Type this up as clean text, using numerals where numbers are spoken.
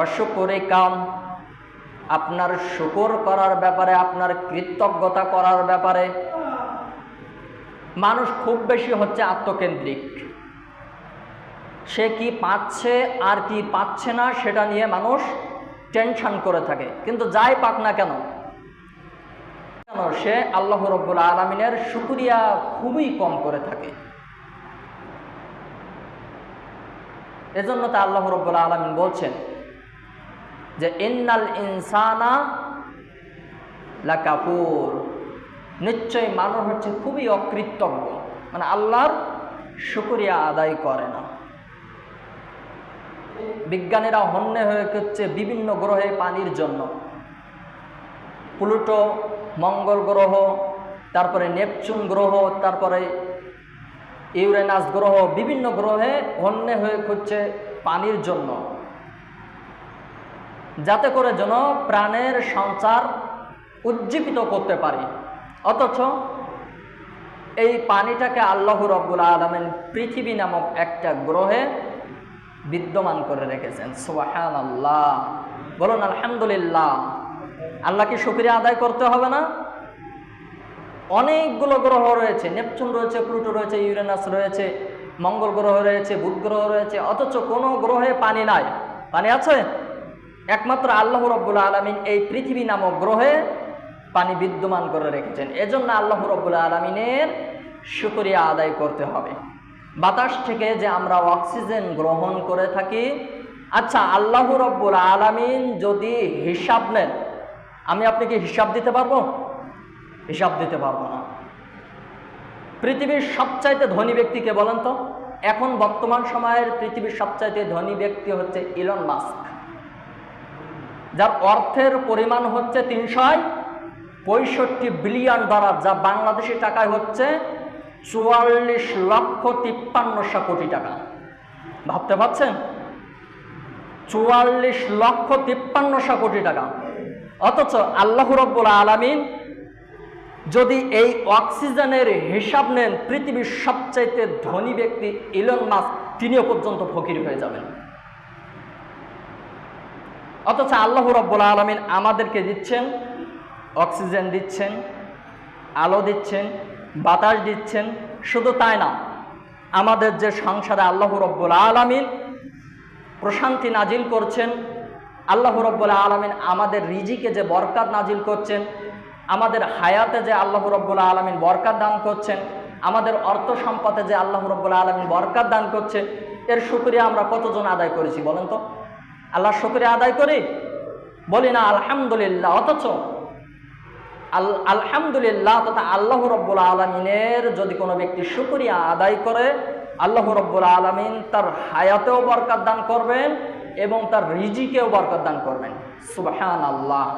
অশুকরিকাম, আপনার শুকর করার ব্যাপারে, আপনার কৃতজ্ঞতা করার ব্যাপারে মানুষ খুব বেশি হচ্ছে আত্মকেন্দ্রিক। সে কি পাচ্ছে আর কি পাচ্ছে না সেটা নিয়ে মানুষ টেনশন করে থাকে, কিন্তু যাই পাক না কেন সে আল্লাহ রাব্বুল আলামিনের শুকরিয়া খুবই কম করে থাকে। এজন্য তা আল্লাহ রাব্বুল আলামিন বলছেন যে ইন্নাল ইনসানা লাকাফুর, নিশ্চয় মানুষ হচ্ছে খুবই অকৃতজ্ঞ, মানে আল্লাহর শুকরিয়া আদায় করে না। বিজ্ঞানীরা হন্যে হয়ে হচ্ছে বিভিন্ন গ্রহে পানির জন্য, প্লুটো, মঙ্গল গ্রহ, তারপরে নেপচুন গ্রহ, তারপরে ইউরেনাস গ্রহ, বিভিন্ন গ্রহে হন্যে হয়ে হচ্ছে পানির জন্য, যাতে করে যেন প্রাণের সঞ্চার উজ্জীবিত করতে পারি। অথচ এই পানিটাকে আল্লাহ রাব্বুল আলামিন পৃথিবী নামক একটা গ্রহে বিদ্যমান করে রেখেছেন। সুবহানাল্লাহ, বলুন আলহামদুলিল্লাহ। আল্লাহকে শুকরিয়া আদায় করতে হবে না? অনেকগুলো গ্রহ রয়েছে, নেপচুন রয়েছে, প্লুটো রয়েছে, ইউরেনাস রয়েছে, মঙ্গল গ্রহ রয়েছে, বুধ গ্রহ রয়েছে, অথচ কোনো গ্রহে পানি নাই। পানি আছে একমাত্র আল্লাহ রাব্বুল আলামিন এই পৃথিবী নামক গ্রহে পানি বিদ্যমান করে রেখেছেন। এজন্য আল্লাহ রাব্বুল আলামিনের শুকরিয়া আদায় করতে হবে। বাতাস থেকে যে আমরা অক্সিজেন গ্রহণ করে থাকি, আচ্ছা আল্লাহ রাব্বুল আলামিন যদি হিসাব নেন, আমি আপনাকে হিসাব দিতে পারবো? হিসাব দিতে পারবো না। পৃথিবীর সবচাইতে ধনী ব্যক্তিকে বলেন তো? এখন বর্তমান সময়ের পৃথিবীর সবচাইতে ধনী ব্যক্তি হচ্ছে ইলন মাস্ক, যার অর্থের পরিমাণ হচ্ছে 365 বিলিয়ন ডলার, যা বাংলাদেশি টাকায় হচ্ছে 44,53,000 কোটি টাকা। ভাবতে পারছেন? 44,53,000 কোটি টাকা। অথচ আল্লাহ রাব্বুল আলামিন যদি এই অক্সিজেনের হিসাব নেন, পৃথিবীর সবচাইতে ধনী ব্যক্তি ইলন মাস্ক তিনিও পর্যন্ত ফকির হয়ে যাবেন। অথচ আল্লাহ রাব্বুল আলামিন আমাদেরকে দিচ্ছেন, অক্সিজেন দিচ্ছেন, আলো দিচ্ছেন, বাতাস দিচ্ছেন। শুধু তাই না, আমাদের যে সংসারে আল্লাহ রাব্বুল আলামিন প্রশান্তি নাজিল করছেন, আল্লাহ রাব্বুল আলামিন আমাদের রিজিকে যে বরকত নাজিল করছেন, আমাদের হায়াতে যে আল্লাহ রাব্বুল আলামিন বরকত দান করছেন, আমাদের অর্থ সম্পদে যে আল্লাহ রাব্বুল আলামিন বরকত দান করছে, এর শুকরিয়া আমরা কতজন আদায় করেছি বলেন তো? আল্লাহর শুকরিয়া আদায় করি? বলি না আলহামদুলিল্লাহ। অথচ আলহামদুলিল্লাহ তথা আল্লাহ রাব্বুল আলামিনের যদি কোনো ব্যক্তি শুকরিয়া আদায় করে, আল্লাহ রাব্বুল আলামিন তার হায়াতেও বরকত দান করবেন এবং তার রিজিকেও বরকত দান করবেন। সুবহানাল্লাহ।